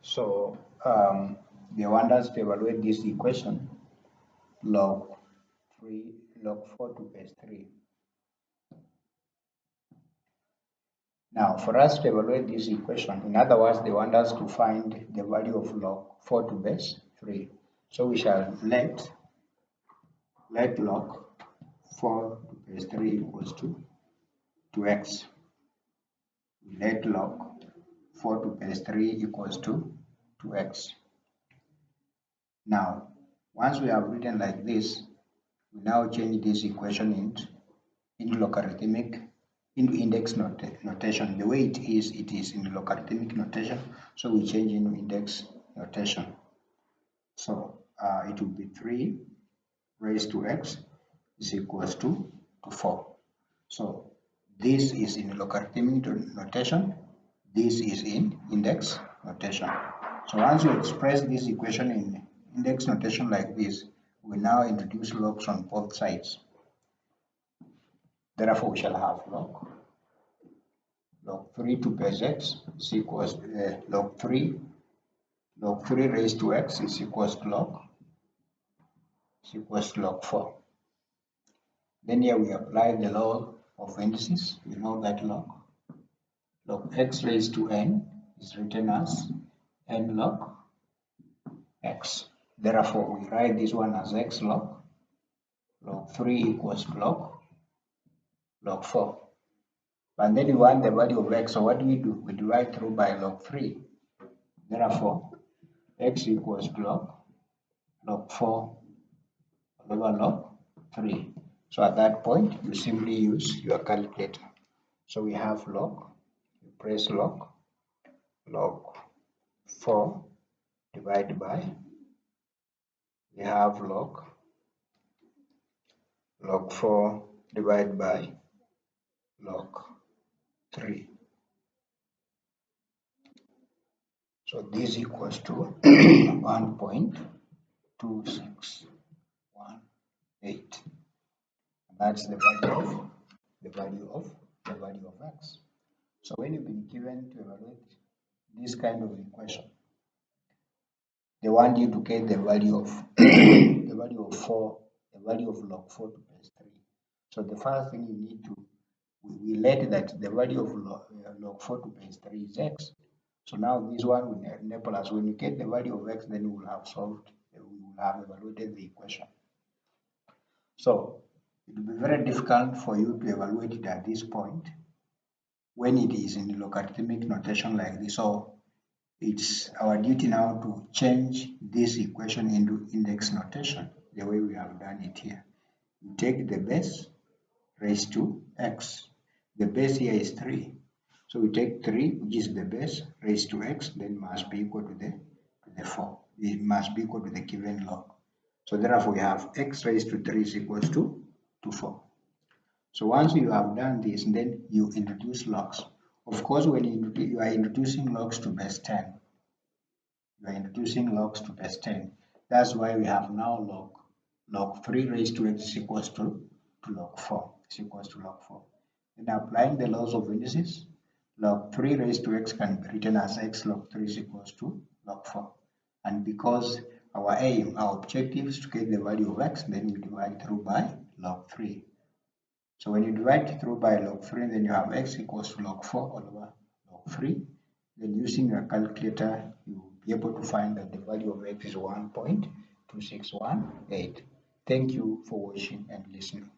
So they want us to evaluate this equation log 3 log 4 to base 3. Now for us to evaluate this equation, in other words, they want us to find the value of log 4 to base 3. So we shall let log 4 to base 3 equals to x. Let log 4 to base 3 equals to x. Now, once we have written like this, we now change this equation into logarithmic, into index notation. The way it is in logarithmic notation, so we change into index notation. So it will be 3 raised to x is equals to 4. So this is in logarithmic notation, this is in index notation. So once you express this equation in index notation like this, we now introduce logs on both sides. Therefore, we shall have log 3 to base x is equals log 3 raised to x is equals to log 4. Then here we apply the law of indices. We know that log x raised to n is written as n log x. Therefore, we write this one as x log 3 equals to log 4. And then we want the value of x, so what do? We divide through by log 3. Therefore, x equals to log 4 over log 3. So at that point, you simply use your calculator. So we have you press log 4 divided by, we have log 4 divided by log 3. So this equals to 1.2618. That's the value of x. So when you've been given to evaluate this kind of equation, they want you to get the value of the value of log 4 to base 3. So the first thing you need to, we let that the value of log 4 to base 3 is x. So now this one will enable us, when you get the value of x, then we will have evaluated the equation. So it will be very difficult for you to evaluate it at this point when it is in the logarithmic notation like this. So it's our duty now to change this equation into index notation the way we have done it here. We take the base raised to x. The base here is 3. So we take 3, which is the base, raised to x, then must be equal to the 4. It must be equal to the given log. So therefore we have x raised to 3 is equals to 4. So once you have done this, then you introduce logs. Of course, when you are introducing logs to base 10, that's why we have now log 3 raised to x is equals to log 4. Then applying the laws of indices, log 3 raised to x can be written as x log 3 is equals to log 4. And because our objective is to get the value of x, then we divide through by log 3. So when you divide through by log 3, then you have x equals to log 4 all over log 3. Then using your calculator, you will be able to find that the value of x is 1.2618. Thank you for watching and listening.